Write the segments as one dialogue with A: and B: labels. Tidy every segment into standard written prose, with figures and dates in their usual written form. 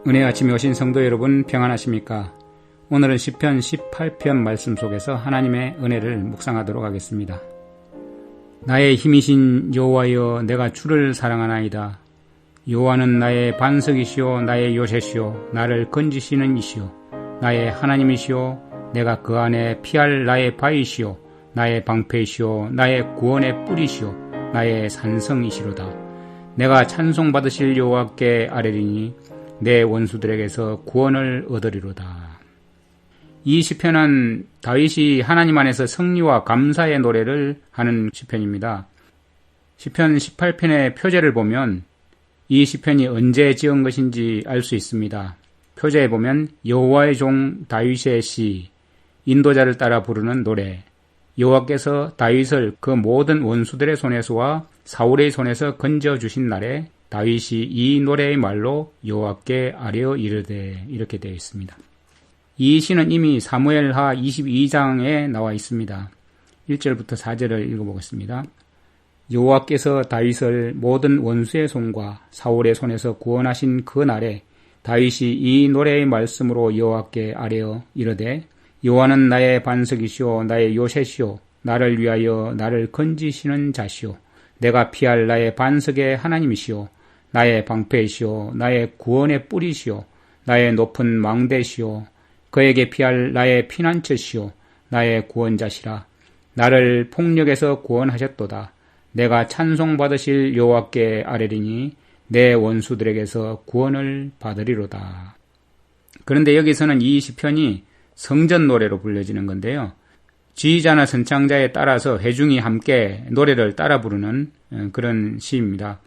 A: 은혜 아침에 오신 성도 여러분 평안하십니까? 오늘은 시편 18편 말씀 속에서 하나님의 은혜를 묵상하도록 하겠습니다. 나의 힘이신 여호와여, 내가 주를 사랑하나이다. 여호와는 나의 반석이시오, 나의 요새시오, 나를 건지시는 이시오, 나의 하나님이시오, 내가 그 안에 피할 나의 바위시오, 나의 방패이시오, 나의 구원의 뿌리시오, 나의 산성이시로다. 내가 찬송받으실 여호와께 아뢰리니 내 원수들에게서 구원을 얻으리로다. 이 시편은 다윗이 하나님 안에서 승리와 감사의 노래를 하는 시편입니다. 시편 18편의 표제를 보면 이 시편이 언제 지은 것인지 알 수 있습니다. 표제에 보면 여호와의 종 다윗의 시, 인도자를 따라 부르는 노래, 여호와께서 다윗을 그 모든 원수들의 손에서와 사울의 손에서 건져주신 날에 다윗이 이 노래의 말로 여호와께 아뢰어 이르되, 이렇게 되어 있습니다. 이 시는 이미 사무엘하 22장에 나와 있습니다. 1절부터 4절을 읽어보겠습니다. 여호와께서 다윗을 모든 원수의 손과 사울의 손에서 구원하신 그 날에 다윗이 이 노래의 말씀으로 여호와께 아뢰어 이르되, 여호와는 나의 반석이시오, 나의 요새시오, 나를 위하여 나를 건지시는 자시오, 내가 피할 나의 반석의 하나님이시오, 나의 방패이시오, 나의 구원의 뿌리시오, 나의 높은 망대시오, 그에게 피할 나의 피난처시오, 나의 구원자시라. 나를 폭력에서 구원하셨도다. 내가 찬송받으실 여호와께 아뢰리니 내 원수들에게서 구원을 받으리로다. 그런데 여기서는 이 시편이 성전 노래로 불려지는 건데요. 지휘자나 선창자에 따라서 회중이 함께 노래를 따라 부르는 그런 시입니다.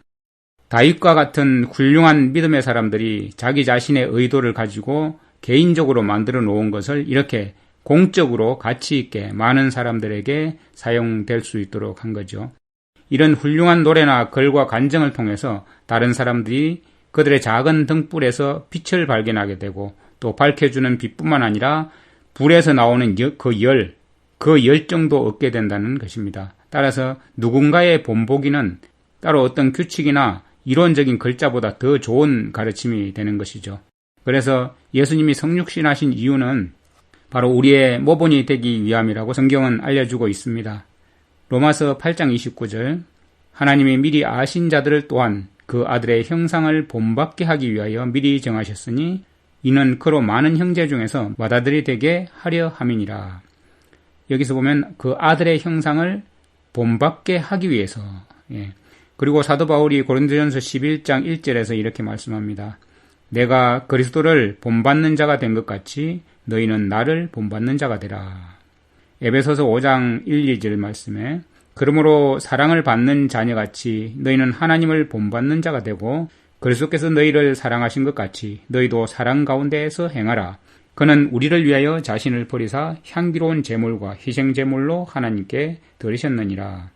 A: 다윗과 같은 훌륭한 믿음의 사람들이 자기 자신의 의도를 가지고 개인적으로 만들어 놓은 것을 이렇게 공적으로 가치 있게 많은 사람들에게 사용될 수 있도록 한 거죠. 이런 훌륭한 노래나 글과 간정을 통해서 다른 사람들이 그들의 작은 등불에서 빛을 발견하게 되고, 또 밝혀주는 빛뿐만 아니라 불에서 나오는 그 열정도 얻게 된다는 것입니다. 따라서 누군가의 본보기는 따로 어떤 규칙이나 이론적인 글자보다 더 좋은 가르침이 되는 것이죠. 그래서 예수님이 성육신하신 이유는 바로 우리의 모본이 되기 위함이라고 성경은 알려주고 있습니다. 로마서 8장 29절, 하나님이 미리 아신 자들을 또한 그 아들의 형상을 본받게 하기 위하여 미리 정하셨으니 이는 그로 많은 형제 중에서 맏아들이 되게 하려 함이니라. 여기서 보면 그 아들의 형상을 본받게 하기 위해서, 그리고 사도 바울이 고린도전서 11장 1절에서 이렇게 말씀합니다. 내가 그리스도를 본받는 자가 된 것 같이 너희는 나를 본받는 자가 되라. 에베소서 5장 1, 2절 말씀에 그러므로 사랑을 받는 자녀같이 너희는 하나님을 본받는 자가 되고 그리스도께서 너희를 사랑하신 것 같이 너희도 사랑 가운데에서 행하라. 그는 우리를 위하여 자신을 버리사 향기로운 제물과 희생 제물로 하나님께 드리셨느니라.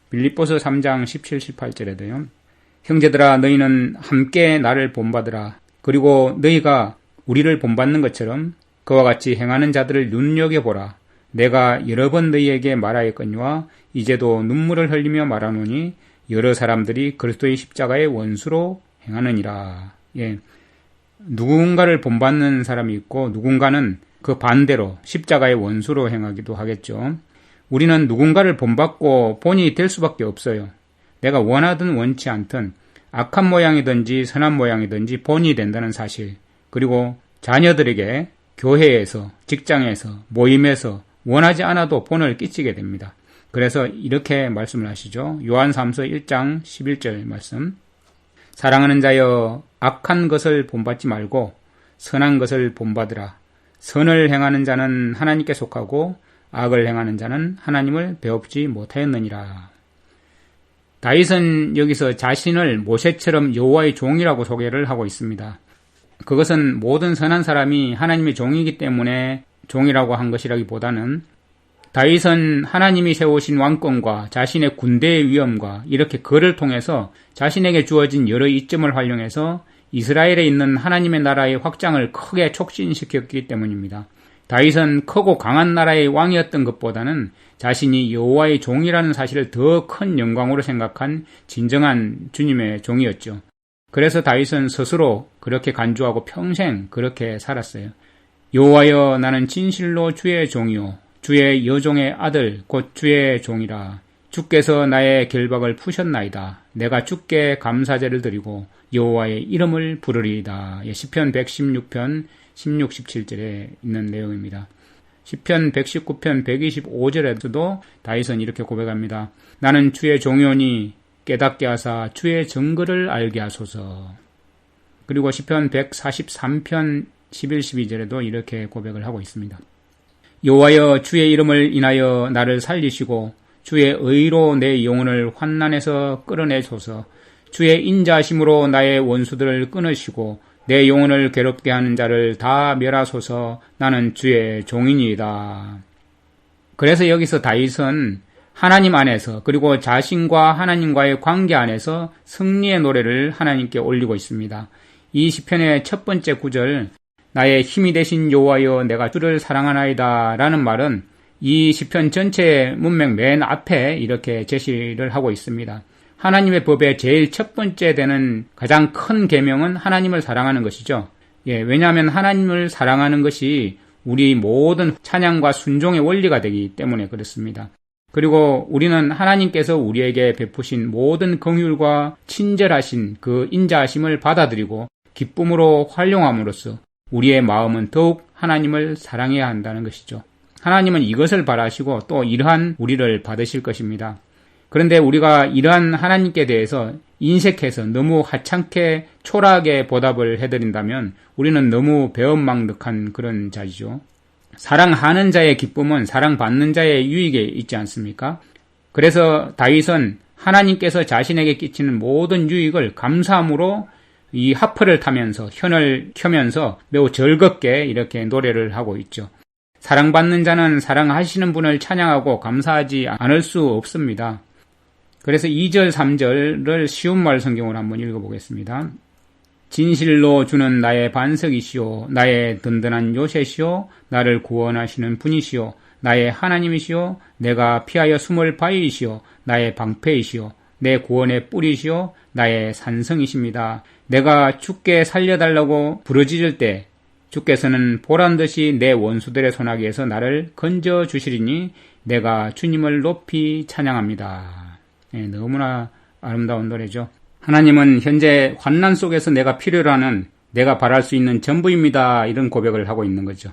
A: 빌립보서 3장 17, 18절에도요. 형제들아, 너희는 함께 나를 본받으라. 그리고 너희가 우리를 본받는 것처럼 그와 같이 행하는 자들을 눈여겨보라. 내가 여러 번 너희에게 말하였거니와 이제도 눈물을 흘리며 말하노니 여러 사람들이 그리스도의 십자가의 원수로 행하느니라. 누군가를 본받는 사람이 있고 누군가는 그 반대로 십자가의 원수로 행하기도 하겠죠. 우리는 누군가를 본받고 본이 될 수밖에 없어요. 내가 원하든 원치 않든 악한 모양이든지 선한 모양이든지 본이 된다는 사실, 그리고 자녀들에게 교회에서, 직장에서, 모임에서 원하지 않아도 본을 끼치게 됩니다. 그래서 이렇게 말씀을 하시죠. 요한 3서 1장 11절 말씀, 사랑하는 자여, 악한 것을 본받지 말고 선한 것을 본받으라. 선을 행하는 자는 하나님께 속하고 악을 행하는 자는 하나님을 배웁지 못하였느니라. 다윗은 여기서 자신을 모세처럼 여호와의 종이라고 소개를 하고 있습니다. 그것은 모든 선한 사람이 하나님의 종이기 때문에 종이라고 한 것이라기보다는 다윗은 하나님이 세우신 왕권과 자신의 군대의 위엄과 이렇게 그를 통해서 자신에게 주어진 여러 이점을 활용해서 이스라엘에 있는 하나님의 나라의 확장을 크게 촉진시켰기 때문입니다. 다윗은 크고 강한 나라의 왕이었던 것보다는 자신이 여호와의 종이라는 사실을 더 큰 영광으로 생각한 진정한 주님의 종이었죠. 그래서 다윗은 스스로 그렇게 간주하고 평생 그렇게 살았어요. 여호와여, 나는 진실로 주의 종이요 주의 여종의 아들 곧 주의 종이라. 주께서 나의 결박을 푸셨나이다. 내가 주께 감사제를 드리고 여호와의 이름을 부르리이다. 시편 116편 16, 17절에 있는 내용입니다. 시편 119편 125절에도 다윗은 이렇게 고백합니다. 나는 주의 종이오니 깨닫게 하사 주의 증거를 알게 하소서. 그리고 시편 143편 11, 12절에도 이렇게 고백을 하고 있습니다. 여호와여, 주의 이름을 인하여 나를 살리시고 주의 의로 내 영혼을 환난에서 끌어내소서. 주의 인자하심으로 나의 원수들을 끊으시고 내 영혼을 괴롭게 하는 자를 다 멸하소서. 나는 주의 종이니이다. 그래서 여기서 다윗은 하나님 안에서 그리고 자신과 하나님과의 관계 안에서 승리의 노래를 하나님께 올리고 있습니다. 이 시편의 첫 번째 구절, 나의 힘이 되신 여호와여, 내가 주를 사랑하나이다 라는 말은 이 시편 전체의 문맥 맨 앞에 이렇게 제시를 하고 있습니다. 하나님의 법의 제일 첫 번째 되는 가장 큰 계명은 하나님을 사랑하는 것이죠. 왜냐하면 하나님을 사랑하는 것이 우리 모든 찬양과 순종의 원리가 되기 때문에 그렇습니다. 그리고 우리는 하나님께서 우리에게 베푸신 모든 긍휼과 친절하신 그 인자하심을 받아들이고 기쁨으로 활용함으로써 우리의 마음은 더욱 하나님을 사랑해야 한다는 것이죠. 하나님은 이것을 바라시고 또 이러한 우리를 받으실 것입니다. 그런데 우리가 이러한 하나님께 대해서 인색해서 너무 하찮게 초라하게 보답을 해드린다면 우리는 너무 배은망덕한 그런 자이죠. 사랑하는 자의 기쁨은 사랑받는 자의 유익에 있지 않습니까? 그래서 다윗은 하나님께서 자신에게 끼치는 모든 유익을 감사함으로 이 하프를 타면서 현을 켜면서 매우 즐겁게 이렇게 노래를 하고 있죠. 사랑받는 자는 사랑하시는 분을 찬양하고 감사하지 않을 수 없습니다. 그래서 2절, 3절을 쉬운 말 성경으로 한번 읽어보겠습니다. 진실로 주는 나의 반석이시오, 나의 든든한 요새시오, 나를 구원하시는 분이시오, 나의 하나님이시오, 내가 피하여 숨을 바위이시오, 나의 방패이시오, 내 구원의 뿌리시오, 나의 산성이십니다. 내가 주께 살려달라고 부르짖을 때 주께서는 보란듯이 내 원수들의 손아귀에서 나를 건져주시리니 내가 주님을 높이 찬양합니다. 너무나 아름다운 노래죠. 하나님은 현재 환난 속에서 내가 필요로 하는, 내가 바랄 수 있는 전부입니다. 이런 고백을 하고 있는 거죠.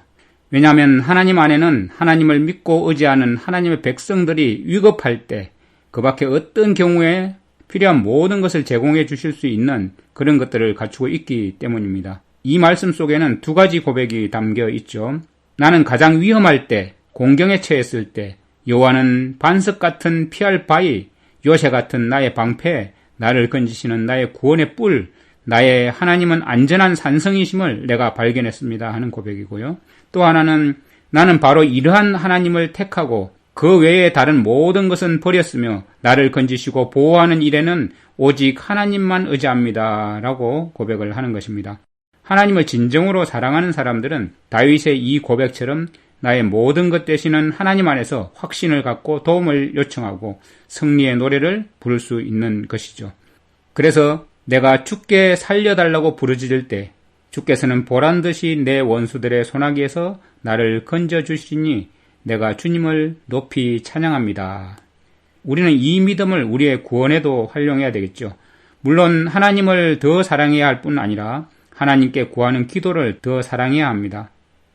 A: 왜냐하면 하나님 안에는 하나님을 믿고 의지하는 하나님의 백성들이 위급할 때 그 밖에 어떤 경우에 필요한 모든 것을 제공해 주실 수 있는 그런 것들을 갖추고 있기 때문입니다. 이 말씀 속에는 두 가지 고백이 담겨 있죠. 나는 가장 위험할 때, 공경에 처했을 때 여호와는 반석 같은 피할 바위, 요새 같은 나의 방패, 나를 건지시는 나의 구원의 뿔, 나의 하나님은 안전한 산성이심을 내가 발견했습니다 하는 고백이고요. 또 하나는 나는 바로 이러한 하나님을 택하고 그 외에 다른 모든 것은 버렸으며 나를 건지시고 보호하는 일에는 오직 하나님만 의지합니다 라고 고백을 하는 것입니다. 하나님을 진정으로 사랑하는 사람들은 다윗의 이 고백처럼 나의 모든 것 되시는 하나님 안에서 확신을 갖고 도움을 요청하고 승리의 노래를 부를 수 있는 것이죠. 그래서 내가 주께 살려달라고 부르짖을 때 주께서는 보란듯이 내 원수들의 손아귀에서 나를 건져주시니 내가 주님을 높이 찬양합니다. 우리는 이 믿음을 우리의 구원에도 활용해야 되겠죠. 물론 하나님을 더 사랑해야 할 뿐 아니라 하나님께 구하는 기도를 더 사랑해야 합니다.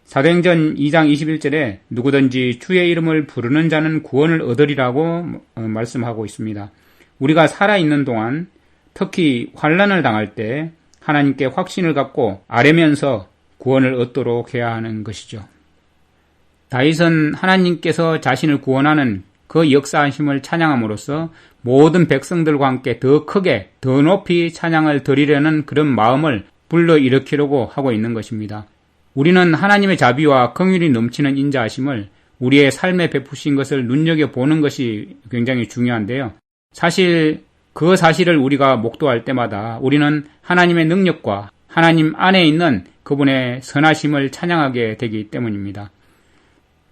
A: 사도행전 2장 21절에 누구든지 주의 이름을 부르는 자는 구원을 얻으리라고 말씀하고 있습니다. 우리가 살아있는 동안 특히 환난을 당할 때 하나님께 확신을 갖고 아뢰면서 구원을 얻도록 해야 하는 것이죠. 다윗은 하나님께서 자신을 구원하는 그 역사하심을 찬양함으로써 모든 백성들과 함께 더 크게 더 높이 찬양을 드리려는 그런 마음을 불러일으키려고 하고 있는 것입니다. 우리는 하나님의 자비와 긍휼이 넘치는 인자하심을 우리의 삶에 베푸신 것을 눈여겨보는 것이 굉장히 중요한데요. 사실 그 사실을 우리가 목도할 때마다 우리는 하나님의 능력과 하나님 안에 있는 그분의 선하심을 찬양하게 되기 때문입니다.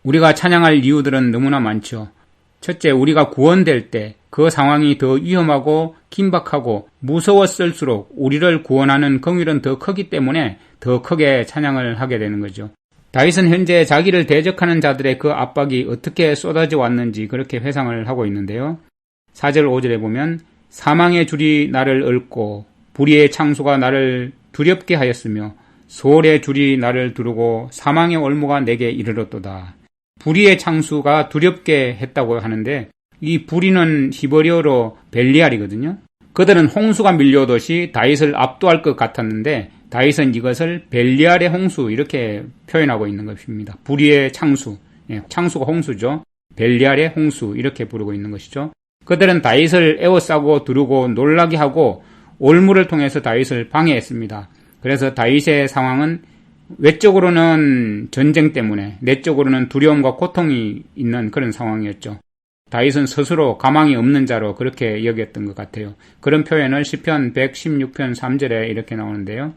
A: 우리가 찬양할 이유들은 너무나 많죠. 첫째, 우리가 구원될 때 그 상황이 더 위험하고 긴박하고 무서웠을수록 우리를 구원하는 긍휼은 더 크기 때문에 더 크게 찬양을 하게 되는 거죠. 다윗은 현재 자기를 대적하는 자들의 그 압박이 어떻게 쏟아져 왔는지 그렇게 회상을 하고 있는데요. 4절 5절에 보면 사망의 줄이 나를 얽고 불의의 창수가 나를 두렵게 하였으며 소홀의 줄이 나를 두르고 사망의 올무가 내게 이르렀도다. 불의의 창수가 두렵게 했다고 하는데 이 불의는 히브리어로 벨리알이거든요. 그들은 홍수가 밀려오듯이 다윗을 압도할 것 같았는데 다윗은 이것을 벨리알의 홍수 이렇게 표현하고 있는 것입니다. 불의의 창수, 창수가 홍수죠. 벨리알의 홍수 이렇게 부르고 있는 것이죠. 그들은 다윗을 에워싸고 두르고 놀라게 하고 올무를 통해서 다윗을 방해했습니다. 그래서 다윗의 상황은 외적으로는 전쟁 때문에 내적으로는 두려움과 고통이 있는 그런 상황이었죠. 다윗은 스스로 가망이 없는 자로 그렇게 여겼던 것 같아요. 그런 표현을 시편 116편 3절에 이렇게 나오는데요.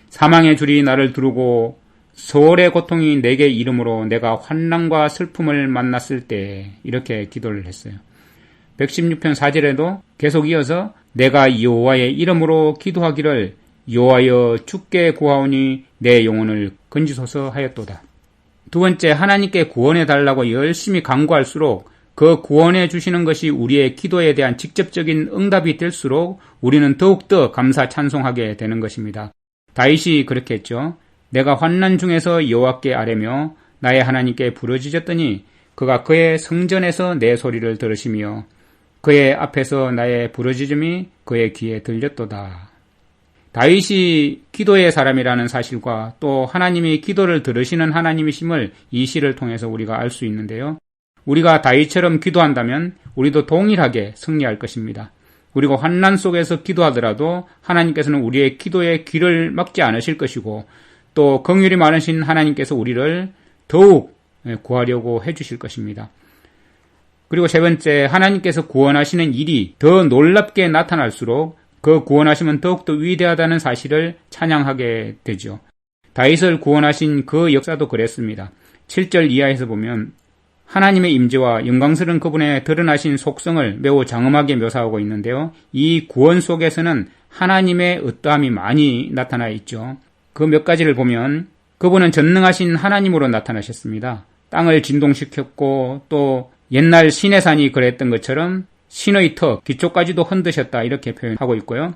A: 사망의 줄이 나를 두르고 소홀의 고통이 내게 이름으로 내가 환난과 슬픔을 만났을 때 이렇게 기도를 했어요. 116편 4절에도 계속 이어서 내가 여호와의 이름으로 기도하기를 여호와여 주께 구하오니 내 영혼을 건지소서 하였도다. 두 번째, 하나님께 구원해 달라고 열심히 간구할수록 그 구원해 주시는 것이 우리의 기도에 대한 직접적인 응답이 될수록 우리는 더욱더 감사 찬송하게 되는 것입니다. 다윗이 그렇게 했죠. 내가 환난 중에서 여호와께 아뢰며 나의 하나님께 부르짖었더니 그가 그의 성전에서 내 소리를 들으시며 그의 앞에서 나의 부르짖음이 그의 귀에 들렸도다. 다윗이 기도의 사람이라는 사실과 또 하나님이 기도를 들으시는 하나님이심을 이 시를 통해서 우리가 알 수 있는데요. 우리가 다윗처럼 기도한다면 우리도 동일하게 승리할 것입니다. 그리고 환난 속에서 기도하더라도 하나님께서는 우리의 기도에 귀를 막지 않으실 것이고 또 긍휼이 많으신 하나님께서 우리를 더욱 구하려고 해주실 것입니다. 그리고 세 번째, 하나님께서 구원하시는 일이 더 놀랍게 나타날수록 그 구원하심은 더욱더 위대하다는 사실을 찬양하게 되죠. 다윗을 구원하신 그 역사도 그랬습니다. 7절 이하에서 보면 하나님의 임재와 영광스러운 그분의 드러나신 속성을 매우 장엄하게 묘사하고 있는데요. 이 구원 속에서는 하나님의 어떠함이 많이 나타나 있죠. 그 몇 가지를 보면 그분은 전능하신 하나님으로 나타나셨습니다. 땅을 진동시켰고 또 옛날 시내산이 그랬던 것처럼 신의 터, 기초까지도 흔드셨다 이렇게 표현하고 있고요.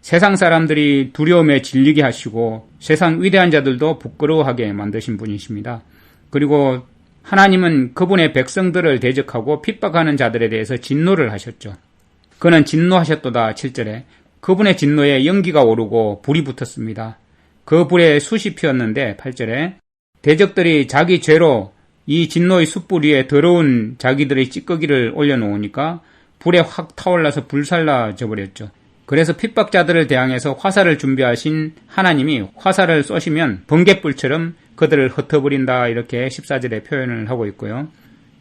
A: 세상 사람들이 두려움에 질리게 하시고 세상 위대한 자들도 부끄러워하게 만드신 분이십니다. 그리고 하나님은 그분의 백성들을 대적하고 핍박하는 자들에 대해서 진노를 하셨죠. 그는 진노하셨도다 7절에 그분의 진노에 연기가 오르고 불이 붙었습니다. 그 불에 숯이 피었는데 8절에 대적들이 자기 죄로 이 진노의 숯불 위에 더러운 자기들의 찌꺼기를 올려놓으니까 불에 확 타올라서 불살라져 버렸죠. 그래서 핍박자들을 대항해서 화살을 준비하신 하나님이 화살을 쏘시면 번갯불처럼 그들을 흩어버린다 이렇게 14절에 표현을 하고 있고요.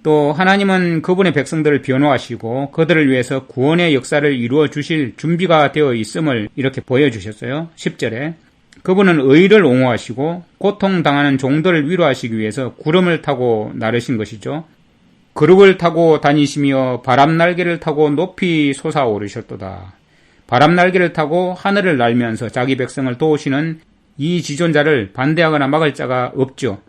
A: 또 하나님은 그분의 백성들을 변호하시고 그들을 위해서 구원의 역사를 이루어 주실 준비가 되어 있음을 이렇게 보여주셨어요. 10절에 그분은 의를 옹호하시고 고통당하는 종들을 위로하시기 위해서 구름을 타고 나르신 것이죠. 그룹을 타고 다니시며 바람날개를 타고 높이 솟아오르셨도다. 바람날개를 타고 하늘을 날면서 자기 백성을 도우시는 이 지존자를 반대하거나 막을 자가 없죠.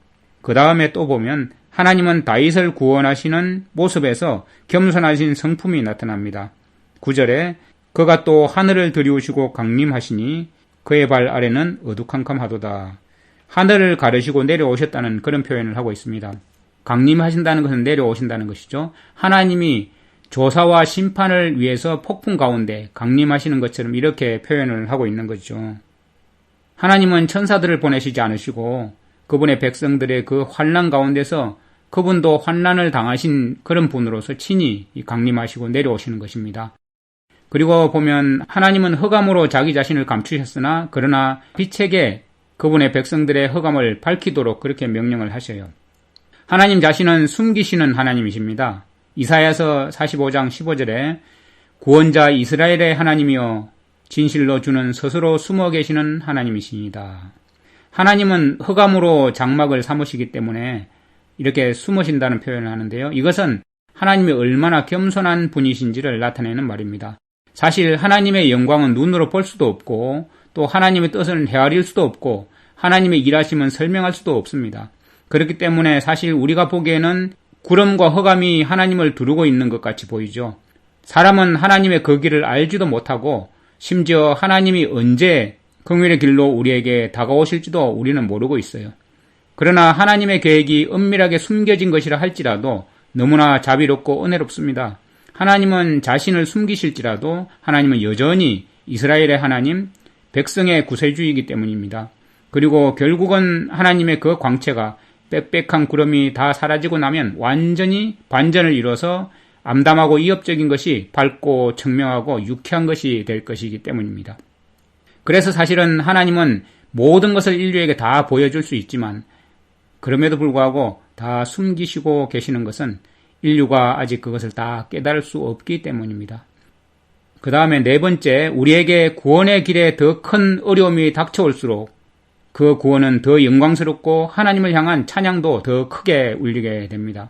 A: 그 다음에 또 보면 하나님은 다윗을 구원하시는 모습에서 겸손하신 성품이 나타납니다. 9절에 그가 또 하늘을 들이우시고 강림하시니 그의 발 아래는 어두캄캄하도다. 하늘을 가르시고 내려오셨다는 그런 표현을 하고 있습니다. 강림하신다는 것은 내려오신다는 것이죠. 하나님이 조사와 심판을 위해서 폭풍 가운데 강림하시는 것처럼 이렇게 표현을 하고 있는 거죠. 하나님은 천사들을 보내시지 않으시고 그분의 백성들의 그 환난 가운데서 그분도 환난을 당하신 그런 분으로서 친히 강림하시고 내려오시는 것입니다. 그리고 보면 하나님은 흑암으로 자기 자신을 감추셨으나 그러나 빛에게 그분의 백성들의 흑암을 밝히도록 그렇게 명령을 하셔요. 하나님 자신은 숨기시는 하나님이십니다. 이사야서 45장 15절에 구원자 이스라엘의 하나님이여 진실로 주는 스스로 숨어 계시는 하나님이십니다. 하나님은 흑암으로 장막을 삼으시기 때문에 이렇게 숨으신다는 표현을 하는데요. 이것은 하나님이 얼마나 겸손한 분이신지를 나타내는 말입니다. 사실 하나님의 영광은 눈으로 볼 수도 없고 또 하나님의 뜻은 헤아릴 수도 없고 하나님의 일하심은 설명할 수도 없습니다. 그렇기 때문에 사실 우리가 보기에는 구름과 흑암이 하나님을 두르고 있는 것 같이 보이죠. 사람은 하나님의 그 길을 알지도 못하고 심지어 하나님이 언제 긍휼의 길로 우리에게 다가오실지도 우리는 모르고 있어요. 그러나 하나님의 계획이 은밀하게 숨겨진 것이라 할지라도 너무나 자비롭고 은혜롭습니다. 하나님은 자신을 숨기실지라도 하나님은 여전히 이스라엘의 하나님, 백성의 구세주이기 때문입니다. 그리고 결국은 하나님의 그 광채가 빽빽한 구름이 다 사라지고 나면 완전히 반전을 이뤄서 암담하고 이업적인 것이 밝고 청명하고 유쾌한 것이 될 것이기 때문입니다. 그래서 사실은 하나님은 모든 것을 인류에게 다 보여줄 수 있지만 그럼에도 불구하고 다 숨기시고 계시는 것은 인류가 아직 그것을 다 깨달을 수 없기 때문입니다. 그 다음에 네 번째, 우리에게 구원의 길에 더 큰 어려움이 닥쳐올수록 그 구원은 더 영광스럽고 하나님을 향한 찬양도 더 크게 울리게 됩니다.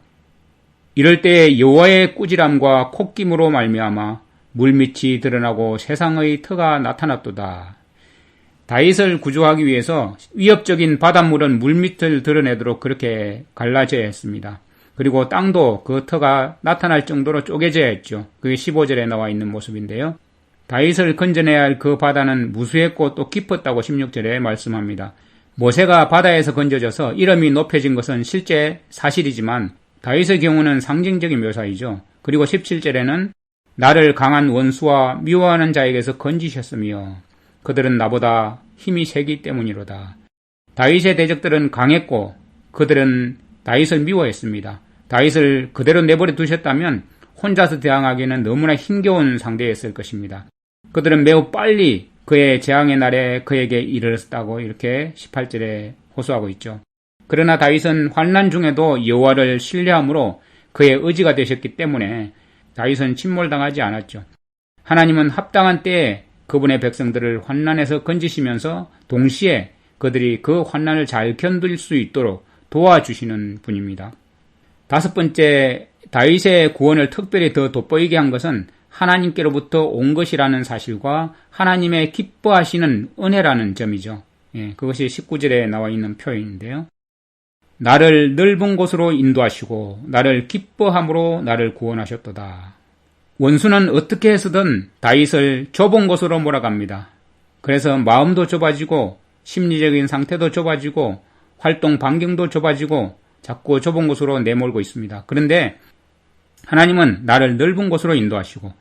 A: 이럴 때 여호와의 꾸지람과 콧김으로 말미암아 물밑이 드러나고 세상의 터가 나타났도다. 다윗을 구조하기 위해서 위협적인 바닷물은 물밑을 드러내도록 그렇게 갈라져야 했습니다. 그리고 땅도 그 터가 나타날 정도로 쪼개져야 했죠. 그게 15절에 나와 있는 모습인데요. 다윗을 건져내야 할 그 바다는 무수했고 또 깊었다고 16절에 말씀합니다. 모세가 바다에서 건져져서 이름이 높여진 것은 실제 사실이지만 다윗의 경우는 상징적인 묘사이죠. 그리고 17절에는 나를 강한 원수와 미워하는 자에게서 건지셨으며 그들은 나보다 힘이 세기 때문이로다. 다윗의 대적들은 강했고 그들은 다윗을 미워했습니다. 다윗을 그대로 내버려 두셨다면 혼자서 대항하기에는 너무나 힘겨운 상대였을 것입니다. 그들은 매우 빨리 그의 재앙의 날에 그에게 이르렀다고 이렇게 18절에 호소하고 있죠. 그러나 다윗은 환난 중에도 여호와를 신뢰함으로 그의 의지가 되셨기 때문에 다윗은 침몰당하지 않았죠. 하나님은 합당한 때에 그분의 백성들을 환난에서 건지시면서 동시에 그들이 그 환난을 잘 견딜 수 있도록 도와주시는 분입니다. 다섯 번째, 다윗의 구원을 특별히 더 돋보이게 한 것은 하나님께로부터 온 것이라는 사실과 하나님의 기뻐하시는 은혜라는 점이죠. 그것이 19절에 나와 있는 표현인데요. 나를 넓은 곳으로 인도하시고 나를 기뻐함으로 나를 구원하셨도다. 원수는 어떻게 해서든 다윗을 좁은 곳으로 몰아갑니다. 그래서 마음도 좁아지고 심리적인 상태도 좁아지고 활동 반경도 좁아지고 자꾸 좁은 곳으로 내몰고 있습니다. 그런데 하나님은 나를 넓은 곳으로 인도하시고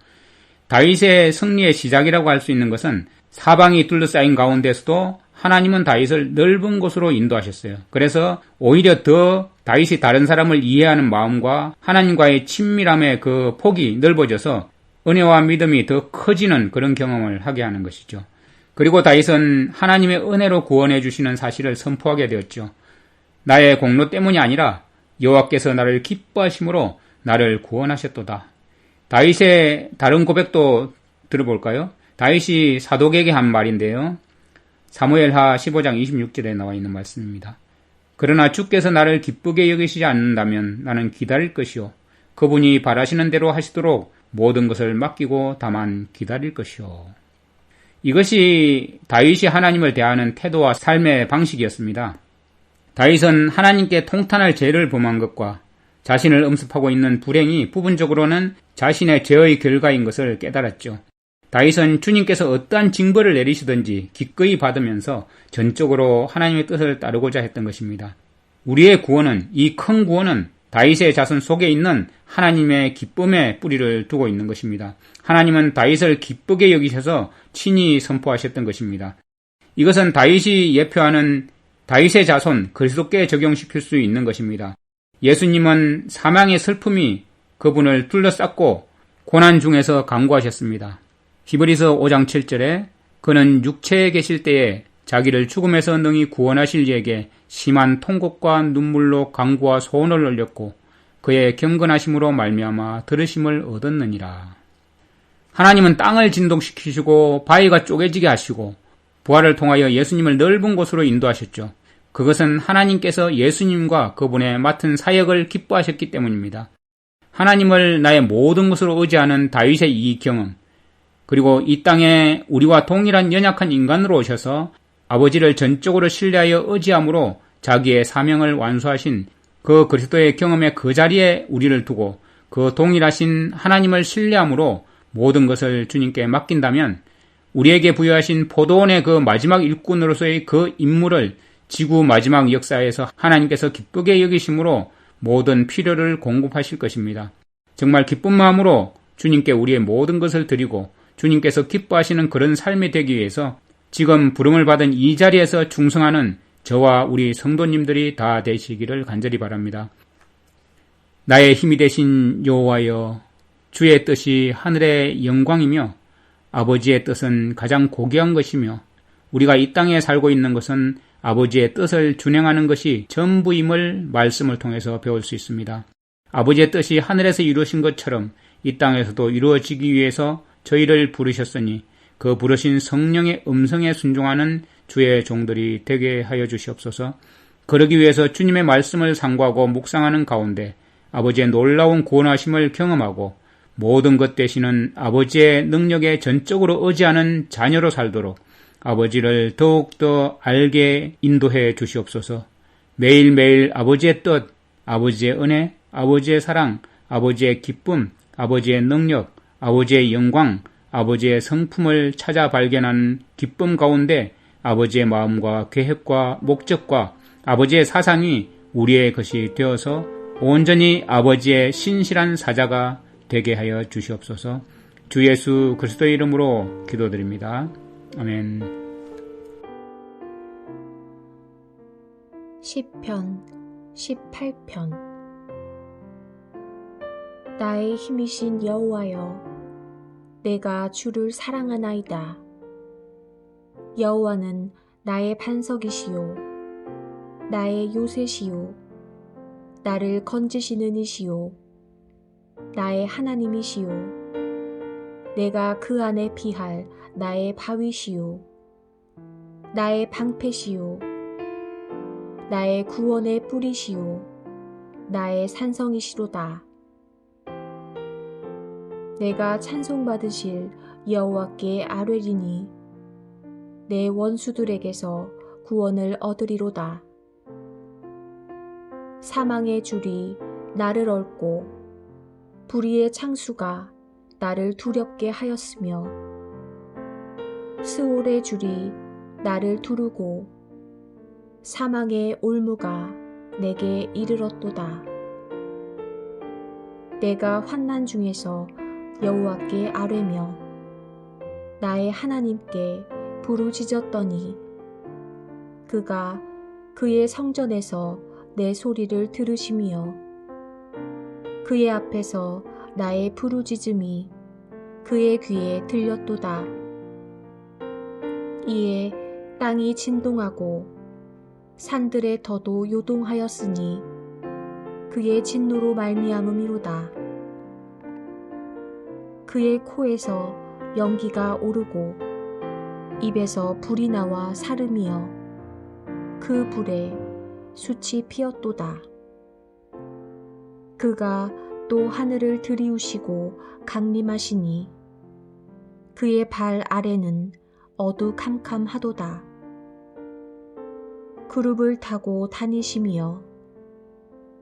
A: 다윗의 승리의 시작이라고 할 수 있는 것은 사방이 둘러싸인 가운데서도 하나님은 다윗을 넓은 곳으로 인도하셨어요. 그래서 오히려 더 다윗이 다른 사람을 이해하는 마음과 하나님과의 친밀함의 그 폭이 넓어져서 은혜와 믿음이 더 커지는 그런 경험을 하게 하는 것이죠. 그리고 다윗은 하나님의 은혜로 구원해 주시는 사실을 선포하게 되었죠. 나의 공로 때문이 아니라 여호와께서 나를 기뻐하심으로 나를 구원하셨도다. 다윗의 다른 고백도 들어볼까요? 다윗이 사독에게 한 말인데요. 사무엘하 15장 26절에 나와 있는 말씀입니다. 그러나 주께서 나를 기쁘게 여기시지 않는다면 나는 기다릴 것이요. 그분이 바라시는 대로 하시도록 모든 것을 맡기고 다만 기다릴 것이요. 이것이 다윗이 하나님을 대하는 태도와 삶의 방식이었습니다. 다윗은 하나님께 통탄할 죄를 범한 것과 자신을 엄습하고 있는 불행이 부분적으로는 자신의 죄의 결과인 것을 깨달았죠. 다윗은 주님께서 어떠한 징벌을 내리시든지 기꺼이 받으면서 전적으로 하나님의 뜻을 따르고자 했던 것입니다. 우리의 구원은, 이 큰 구원은 다윗의 자손 속에 있는 하나님의 기쁨의 뿌리를 두고 있는 것입니다. 하나님은 다윗을 기쁘게 여기셔서 친히 선포하셨던 것입니다. 이것은 다윗이 예표하는 다윗의 자손 그리스도께 적용시킬 수 있는 것입니다. 예수님은 사망의 슬픔이 그분을 둘러쌌고 고난 중에서 간구하셨습니다. 히브리서 5장 7절에 그는 육체에 계실 때에 자기를 죽음에서 능히 구원하실 이에게 심한 통곡과 눈물로 간구와 소원을 올렸고 그의 경건하심으로 말미암아 들으심을 얻었느니라. 하나님은 땅을 진동시키시고 바위가 쪼개지게 하시고 부활을 통하여 예수님을 넓은 곳으로 인도하셨죠. 그것은 하나님께서 예수님과 그분의 맡은 사역을 기뻐하셨기 때문입니다. 하나님을 나의 모든 것으로 의지하는 다윗의 이 경험, 그리고 이 땅에 우리와 동일한 연약한 인간으로 오셔서 아버지를 전적으로 신뢰하여 의지함으로 자기의 사명을 완수하신 그 그리스도의 경험의 그 자리에 우리를 두고 그 동일하신 하나님을 신뢰함으로 모든 것을 주님께 맡긴다면 우리에게 부여하신 포도원의 그 마지막 일꾼으로서의 그 임무를 지구 마지막 역사에서 하나님께서 기쁘게 여기심으로 모든 필요를 공급하실 것입니다. 정말 기쁜 마음으로 주님께 우리의 모든 것을 드리고 주님께서 기뻐하시는 그런 삶이 되기 위해서 지금 부름을 받은 이 자리에서 충성하는 저와 우리 성도님들이 다 되시기를 간절히 바랍니다. 나의 힘이 되신 여호와여, 주의 뜻이 하늘의 영광이며 아버지의 뜻은 가장 고귀한 것이며 우리가 이 땅에 살고 있는 것은 아버지의 뜻을 준행하는 것이 전부임을 말씀을 통해서 배울 수 있습니다. 아버지의 뜻이 하늘에서 이루어진 것처럼 이 땅에서도 이루어지기 위해서 저희를 부르셨으니 그 부르신 성령의 음성에 순종하는 주의 종들이 되게 하여 주시옵소서. 그러기 위해서 주님의 말씀을 상고하고 묵상하는 가운데 아버지의 놀라운 구원하심을 경험하고 모든 것 되시는 아버지의 능력에 전적으로 의지하는 자녀로 살도록 아버지를 더욱더 알게 인도해 주시옵소서. 매일매일 아버지의 뜻, 아버지의 은혜, 아버지의 사랑, 아버지의 기쁨, 아버지의 능력, 아버지의 영광, 아버지의 성품을 찾아 발견하는 기쁨 가운데 아버지의 마음과 계획과 목적과 아버지의 사상이 우리의 것이 되어서 온전히 아버지의 신실한 사자가 되게 하여 주시옵소서. 주 예수 그리스도의 이름으로 기도드립니다. 아멘.
B: 시편 18편. 나의 힘이신 여호와여, 내가 주를 사랑하나이다. 여호와는 나의 반석이시요 나의 요새시요 나를 건지시는 이시요 나의 하나님이시요 내가 그 안에 피할 나의 바위시요 나의 방패시요 나의 구원의 뿌리시요 나의 산성이시로다. 내가 찬송받으실 여호와께 아뢰리니 내 원수들에게서 구원을 얻으리로다. 사망의 줄이 나를 얽고 불의의 창수가 나를 두렵게 하였으며 스올의 줄이 나를 두르고 사망의 올무가 내게 이르렀도다. 내가 환난 중에서 여호와께 아뢰며 나의 하나님께 부르짖었더니 그가 그의 성전에서 내 소리를 들으시며 그의 앞에서 나의 부르짖음이 그의 귀에 들렸도다. 이에 땅이 진동하고 산들의 터도 요동하였으니 그의 진노로 말미암음이로다. 그의 코에서 연기가 오르고 입에서 불이 나와 사름이여 그 불에 숯이 피었도다. 그가 또 하늘을 들이우시고 강림하시니 그의 발 아래는 어두캄캄하도다. 그룹을 타고 다니시며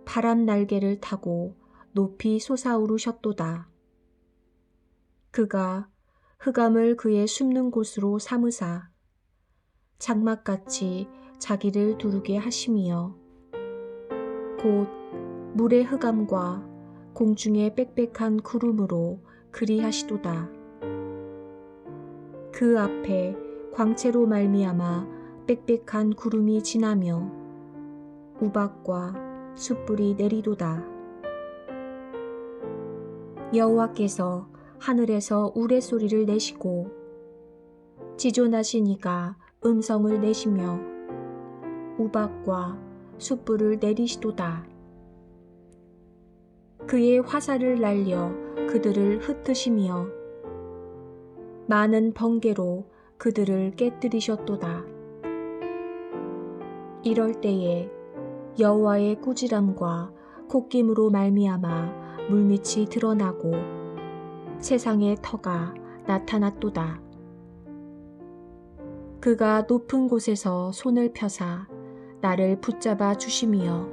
B: 바람 날개를 타고 높이 솟아오르셨도다. 그가 흑암을 그의 숨는 곳으로 삼으사 장막같이 자기를 두르게 하심이여 곧 물의 흑암과 공중의 빽빽한 구름으로 그리하시도다. 그 앞에 광채로 말미암아 빽빽한 구름이 지나며 우박과 숯불이 내리도다. 여호와께서 하늘에서 우레소리를 내시고 지존하신 이가 음성을 내시며 우박과 숯불을 내리시도다. 그의 화살을 날려 그들을 흩으시며 많은 번개로 그들을 깨뜨리셨도다. 이럴 때에 여호와의 꾸지람과 콧김으로 말미암아 물밑이 드러나고 세상의 터가 나타났도다. 그가 높은 곳에서 손을 펴사 나를 붙잡아 주심이여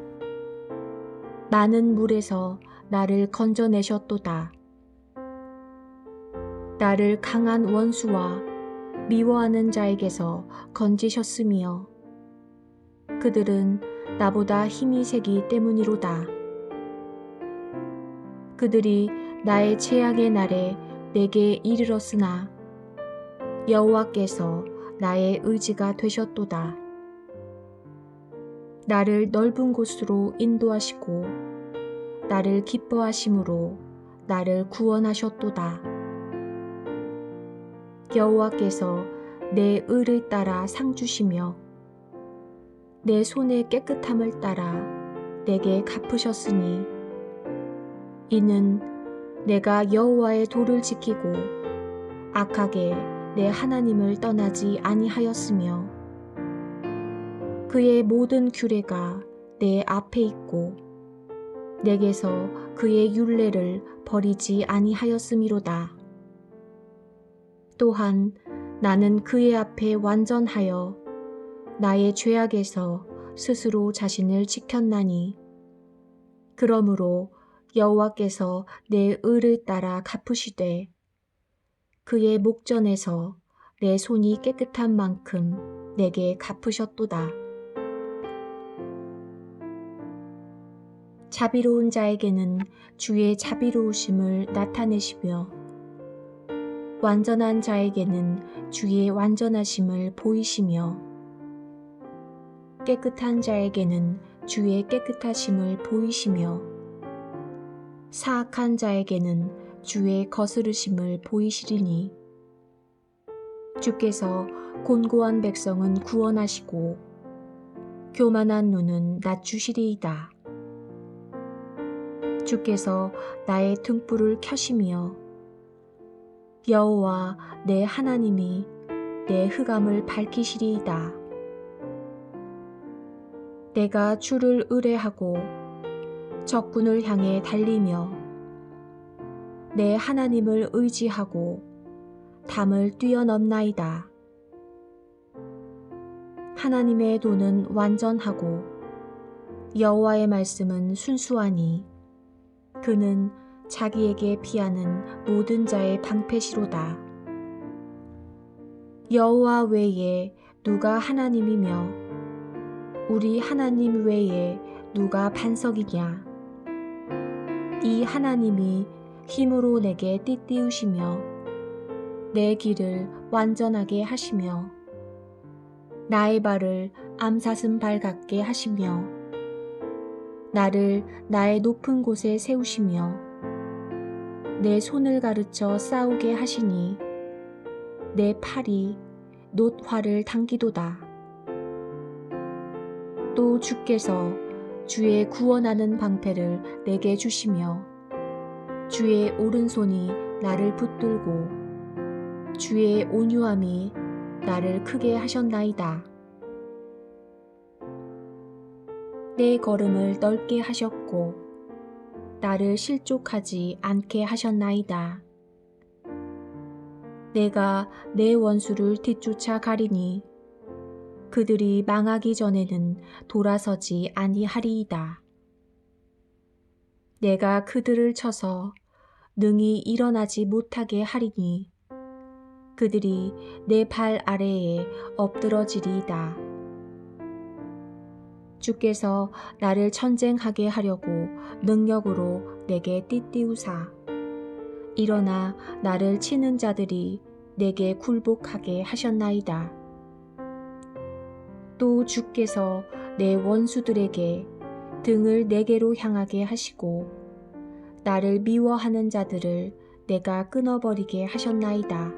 B: 많은 물에서 나를 건져내셨도다. 나를 강한 원수와 미워하는 자에게서 건지셨으며 그들은 나보다 힘이 세기 때문이로다. 그들이 나의 최악의 날에 내게 이르렀으나 여호와께서 나의 의지가 되셨도다. 나를 넓은 곳으로 인도하시고 나를 기뻐하심으로 나를 구원하셨도다. 여호와께서 내 의를 따라 상 주시며 내 손의 깨끗함을 따라 내게 갚으셨으니 이는 내가 여호와의 도를 지키고 악하게 내 하나님을 떠나지 아니하였으며 그의 모든 규례가 내 앞에 있고 내게서 그의 율례를 버리지 아니하였음이로다. 또한 나는 그의 앞에 완전하여 나의 죄악에서 스스로 자신을 지켰나니 그러므로 여호와께서 내 의를 따라 갚으시되 그의 목전에서 내 손이 깨끗한 만큼 내게 갚으셨도다. 자비로운 자에게는 주의 자비로우심을 나타내시며 완전한 자에게는 주의 완전하심을 보이시며 깨끗한 자에게는 주의 깨끗하심을 보이시며 사악한 자에게는 주의 거스르심을 보이시리니 주께서 곤고한 백성은 구원하시고 교만한 눈은 낮추시리이다. 주께서 나의 등불을 켜시며 여호와 내 하나님이 내 흑암을 밝히시리이다. 내가 주를 의뢰하고 적군을 향해 달리며 내 하나님을 의지하고 담을 뛰어넘나이다. 하나님의 도는 완전하고 여호와의 말씀은 순수하니 그는 자기에게 피하는 모든 자의 방패시로다. 여호와 외에 누가 하나님이며 우리 하나님 외에 누가 반석이냐. 이 하나님이 힘으로 내게 띠띠우시며 내 길을 완전하게 하시며 나의 발을 암사슴 발 같게 하시며 나를 나의 높은 곳에 세우시며 내 손을 가르쳐 싸우게 하시니 내 팔이 놋 활을 당기도다. 또 주께서 주의 구원하는 방패를 내게 주시며 주의 오른손이 나를 붙들고 주의 온유함이 나를 크게 하셨나이다. 내 걸음을 넓게 하셨고 나를 실족하지 않게 하셨나이다. 내가 내 원수를 뒤쫓아 가리니 그들이 망하기 전에는 돌아서지 아니하리이다. 내가 그들을 쳐서 능히 일어나지 못하게 하리니 그들이 내 발 아래에 엎드러지리이다. 주께서 나를 전쟁하게 하려고 능력으로 내게 띠띠우사 일어나 나를 치는 자들이 내게 굴복하게 하셨나이다. 또 주께서 내 원수들에게 등을 내게로 향하게 하시고 나를 미워하는 자들을 내가 끊어버리게 하셨나이다.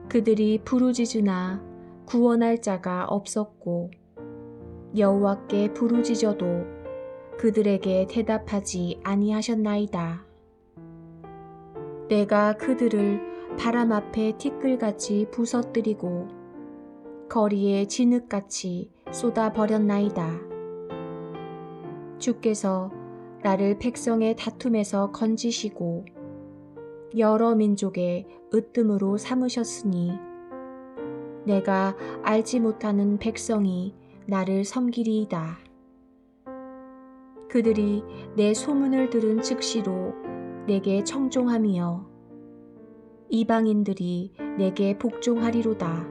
B: 그들이 부르짖으나 구원할 자가 없었고 여호와께 부르짖어도 그들에게 대답하지 아니하셨나이다. 내가 그들을 바람 앞에 티끌같이 부서뜨리고 거리에 진흙같이 쏟아버렸나이다. 주께서 나를 백성의 다툼에서 건지시고 여러 민족의 으뜸으로 삼으셨으니 내가 알지 못하는 백성이 나를 섬기리이다. 그들이 내 소문을 들은 즉시로 내게 청종하며 이방인들이 내게 복종하리로다.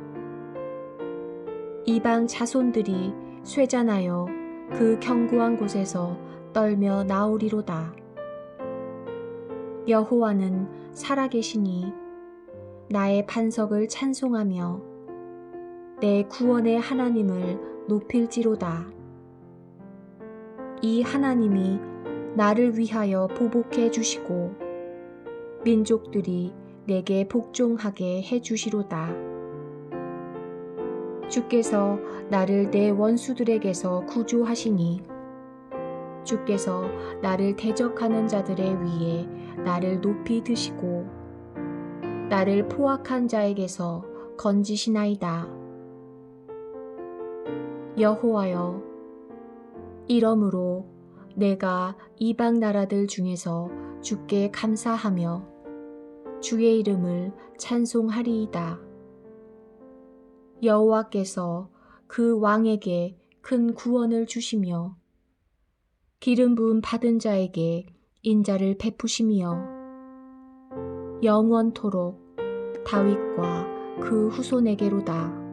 B: 이방 자손들이 쇠잔하여 그 견고한 곳에서 떨며 나오리로다. 여호와는 살아계시니 나의 반석을 찬송하며 내 구원의 하나님을 높일지로다. 이 하나님이 나를 위하여 보복해 주시고 민족들이 내게 복종하게 해 주시로다. 주께서 나를 내 원수들에게서 구조하시니 주께서 나를 대적하는 자들의 위에 나를 높이 드시고 나를 포악한 자에게서 건지시나이다. 여호와여, 이러므로 내가 이방 나라들 중에서 주께 감사하며 주의 이름을 찬송하리이다. 여호와께서 그 왕에게 큰 구원을 주시며 기름 부음 받은 자에게 인자를 베푸시며 영원토록 다윗과 그 후손에게로다.